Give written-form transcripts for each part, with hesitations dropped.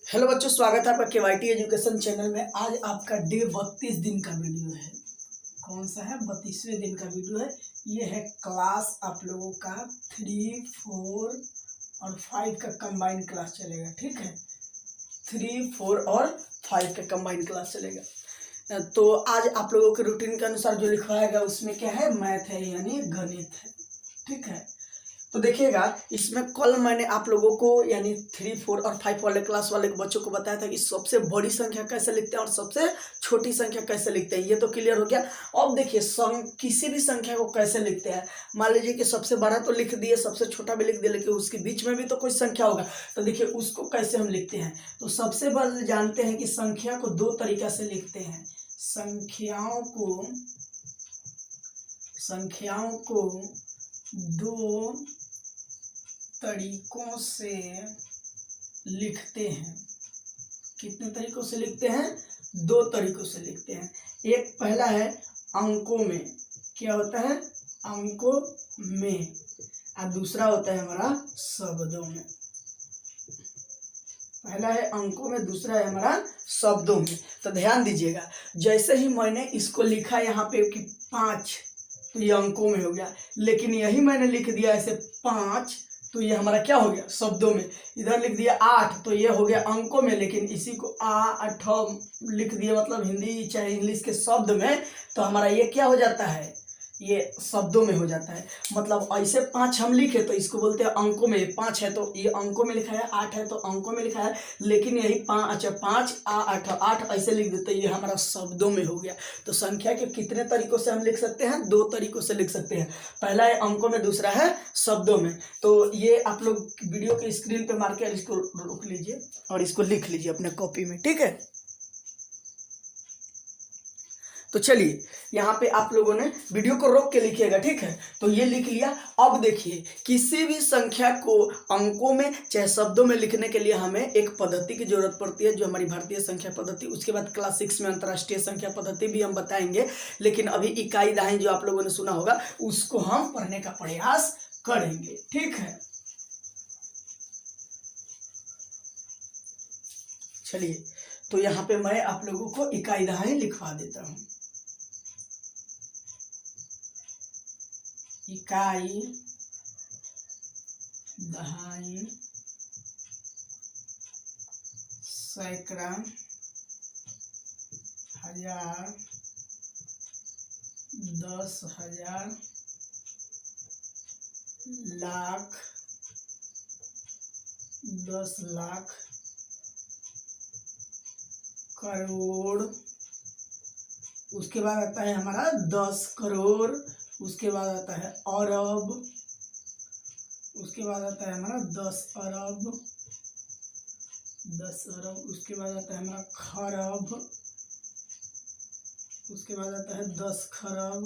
Hello बच्चों, स्वागत है आपका केवाईटी एजुकेशन चैनल में। आज आपका डे 32 दिन का वीडियो है। कौन सा है? 32वें दिन का वीडियो है। ये है क्लास आप लोगों का 3, 4 और 5 का कंबाइंड क्लास चलेगा। ठीक है, 3, 4 और 5 का कंबाइंड क्लास चलेगा। तो आज आप लोगों के रूटीन के अनुसार जो लिखवाएगा उसमें क्या है? मैथ है, यानी गणित है। ठीक है, तो देखिएगा, इसमें कल मैंने आप लोगों को यानी 3, 4 और 5 वाले क्लास वाले बच्चों को बताया था कि सबसे बड़ी संख्या कैसे लिखते हैं और सबसे छोटी संख्या कैसे लिखते हैं। ये तो क्लियर हो गया। अब देखिए, किसी भी संख्या को कैसे लिखते हैं। मान लीजिए कि सबसे बड़ा तो लिख दिए, सबसे छोटा भी लिख दिए, लेकिन उसके बीच में भी तो कोई संख्या होगा। तो देखिए उसको कैसे हम लिखते हैं। तो सबसे पहले जानते हैं कि संख्या को दो तरीका से लिखते हैं। संख्याओं को दो तरीकों से लिखते हैं। कितने तरीकों से लिखते हैं? दो तरीकों से लिखते हैं। एक पहला है अंकों में। क्या होता है? अंकों में। और दूसरा होता है हमारा शब्दों में। पहला है अंकों में, दूसरा है हमारा शब्दों में। तो ध्यान दीजिएगा, जैसे ही मैंने इसको लिखा यहाँ पे कि 5, तो ये अंकों में हो गया। लेकिन यही मैंने लिख दिया ऐसे 5, तो ये हमारा क्या हो गया? शब्दों में। इधर लिख दिया 8, तो ये हो गया अंकों में। लेकिन इसी को 8 लिख दिया, मतलब हिंदी चाहे इंग्लिश के शब्द में, तो हमारा ये क्या हो जाता है? ये शब्दों में हो जाता है। मतलब ऐसे 5 हम लिखे तो इसको बोलते हैं अंकों में। 5 है तो ये अंकों में लिखा है, 8 है तो अंकों में लिखा है। लेकिन यही 5 8 ऐसे लिख देते, ये हमारा शब्दों में हो गया। तो संख्या के कितने तरीकों से हम लिख सकते हैं? दो तरीकों से लिख सकते हैं। पहला है अंकों में, दूसरा है शब्दों में। तो ये आप लोग वीडियो के स्क्रीन पे मार के इसको रोक लीजिए और इसको लिख लीजिए अपने कॉपी में। ठीक है, तो चलिए यहाँ पे आप लोगों ने वीडियो को रोक के लिखिएगा। ठीक है, तो ये लिख लिया। अब देखिए, किसी भी संख्या को अंकों में चाहे शब्दों में लिखने के लिए हमें एक पद्धति की जरूरत पड़ती है, जो हमारी भारतीय संख्या पद्धति। उसके बाद क्लास 6 में अंतर्राष्ट्रीय संख्या पद्धति भी हम बताएंगे। लेकिन अभी इकाई दहाई जो आप लोगों ने सुना होगा, उसको हम पढ़ने का प्रयास करेंगे। ठीक है, चलिए, तो यहाँ पे मैं आप लोगों को इकाई दहाई लिखवा देता हूँ। इकाई दहाई, सैकड़ा, हजार, 10,000, लाख, 10 लाख, करोड़। उसके बाद आता है हमारा 10 करोड़। उसके बाद आता है अरब। उसके बाद आता है हमारा 10 अरब, 10 अरब। उसके बाद आता है हमारा खरब। उसके बाद आता है 10 खरब।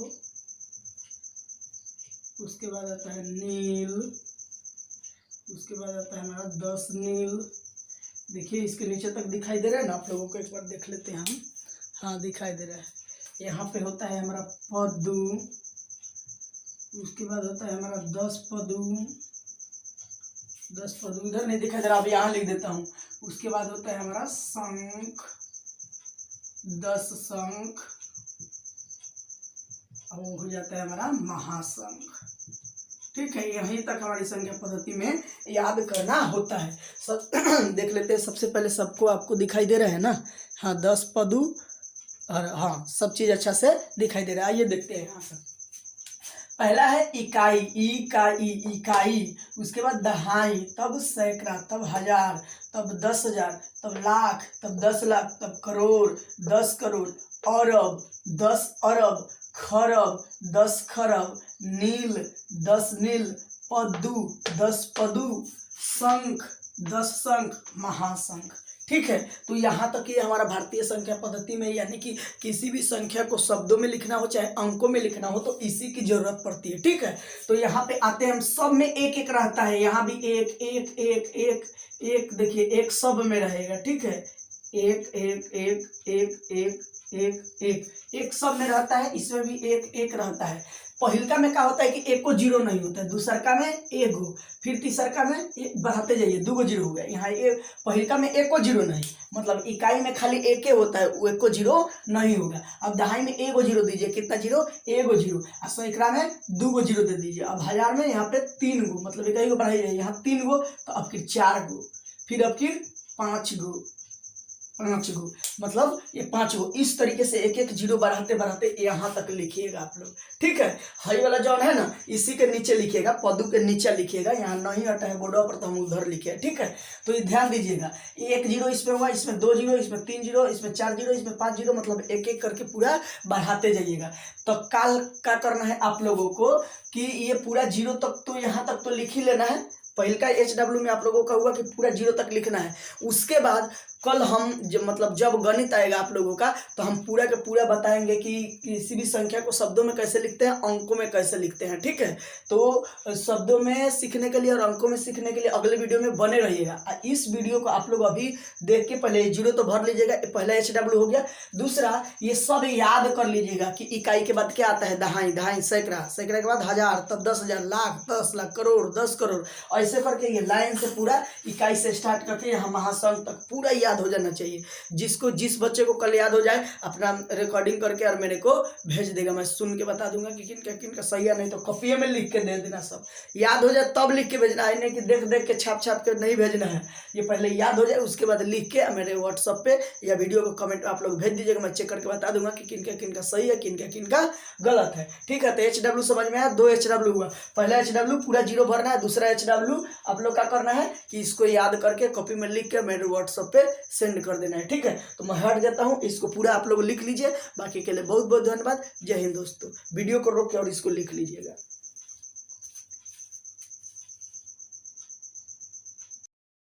उसके बाद आता है नील। उसके बाद आता है हमारा 10 नील। देखिए इसके नीचे तक दिखाई दे रहा है ना आप लोगों को? एक बार देख लेते हैं हम। हाँ, दिखाई दे रहा है। यहाँ पे होता है हमारा पद्दू। उसके बाद होता है हमारा 10 पद्दू। 10 पद्दू इधर नहीं दिखाई दे रहा, अब यहाँ लिख देता हूँ। उसके बाद होता है हमारा शंख, 10 शंख। अब वो हो जाता है हमारा महाशंख। ठीक है, यहीं तक हमारी संख्या पद्धति में याद करना होता है। सब देख लेते हैं। सबसे पहले सबको आपको दिखाई दे रहा है ना? हाँ, 10 पद्दू और हाँ, सब चीज अच्छा से दिखाई दे रहा है। आइए देखते हैं यहाँ से। पहला है इकाई, इकाई। उसके बाद दहाई, तब सैकड़ा, तब हजार, तब 10,000, तब लाख, तब 10 लाख, तब करोड़, 10 करोड़, अरब, 10 अरब, खरब, 10 खरब, नील, 10 नील, पद्दू, 10 पद्दू, शंख, 10 शंख, महाशंख। ठीक है, तो यहाँ तक ये हमारा भारतीय संख्या पद्धति में, यानी कि किसी भी संख्या को शब्दों में लिखना हो चाहे अंकों में लिखना हो, तो इसी की जरूरत पड़ती है। ठीक है, तो यहाँ पे आते हैं हम। सब में एक एक रहता है, यहाँ भी एक एक एक एक एक। देखिए एक सब में रहेगा। ठीक है, एक एक एक एक एक एक एक एक सब में रहता है, इसमें भी एक एक रहता है। पहिलका में क्या होता है कि एक को जीरो नहीं होता है, दूसरका में एक गो, फिर तीसरका में बढ़ाते जाइए, 2 गो जीरो हो गया। यहाँ ये पहिलका में एक को जीरो नहीं, मतलब इकाई में खाली एक होता है, वो एक को जीरो नहीं होगा। अब दहाई में 1 गो जीरो दीजिए, कितना जीरो, 1 गो जीरो। और सैकड़ा में 2 गो जीरो दे दीजिए। अब हजार में यहाँ पे 3 गो, मतलब इकाई को बढ़ाइए, यहाँ 3 गो, तो अब फिर 4 गो, फिर अब फिर 5 गो, मतलब ये 5 गो। इस तरीके से एक एक जीरो बढ़ाते बढ़ाते यहाँ तक लिखिएगा आप लोग, ठीक है। हाई वाला जॉन है ना, इसी के नीचे लिखिएगा, पदू के नीचे लिखिएगा, यहाँ नहीं हटा है बोर्डो पर, तो हम उधर लिखे, ठीक है। तो ये ध्यान दीजिएगा, 1 जीरो इसमें हुआ, इसमें 2 जीरो, इसमें 3 जीरो, इसमें 4 जीरो, इसमें 5 जीरो, मतलब एक एक करके पूरा बढ़ाते जाइएगा। तो कल क्या करना है आप लोगों को कि ये पूरा जीरो तक तो यहाँ तक तो लिख ही लेना है। पहले का HW में आप लोगों का हुआ कि पूरा जीरो तक लिखना है। उसके बाद कल हम मतलब जब गणित आएगा आप लोगों का, तो हम पूरा के पूरा बताएंगे कि किसी भी संख्या को शब्दों में कैसे लिखते हैं, अंकों में कैसे लिखते हैं, ठीक है। तो शब्दों में सीखने के लिए और अंकों में सीखने के लिए अगले वीडियो में बने रहिएगा। इस वीडियो को आप लोग अभी देख के पहले जीरो तो भर लीजिएगा, पहला HW हो गया। दूसरा, ये सब याद कर लीजिएगा कि इकाई के बाद क्या आता है, दहाई, दहाई सैकड़ा, सैकड़ा के बाद हजार, तब 10,000, लाख, 10 लाख, करोड़, 10 करोड़, ऐसे करके ये लाइन से पूरा इकाई से स्टार्ट करके यहाँ महासंख्य तक पूरा याद हो जाना चाहिए। जिसको जिस बच्चे को कल याद हो जाए, अपना रिकॉर्डिंग करके और मेरे को भेज देगा, मैं सुन के बता दूंगा कि किन का सही है, नहीं तो कॉपी में लिख के दे देना। सब याद हो जाए तब लिख के भेजना है, नहीं कि देख देख के छाप छाप के नहीं भेजना है। ये पहले याद हो जाए, उसके बाद लिख के मेरे व्हाट्सएप पे या वीडियो को कमेंट आप लोग भेज दीजिएगा, मैं चेक करके बता दूंगा कि किन का सही है, किन का गलत है, ठीक है। तो HW समझ में आया, 2 HW हुआ। पहला HW पूरा जीरो भरना है, दूसरा HW आप लोग क्या करना है कि इसको याद करके कॉपी में लिख के मेरे व्हाट्सएप पे सेंड कर देना है, ठीक है। तो मैं हट जाता हूँ, इसको पूरा आप लोग लिख लीजिए। बाकी के लिए बहुत बहुत धन्यवाद। जय हिंद दोस्तों। वीडियो को रोक के और इसको लिख लीजिएगा।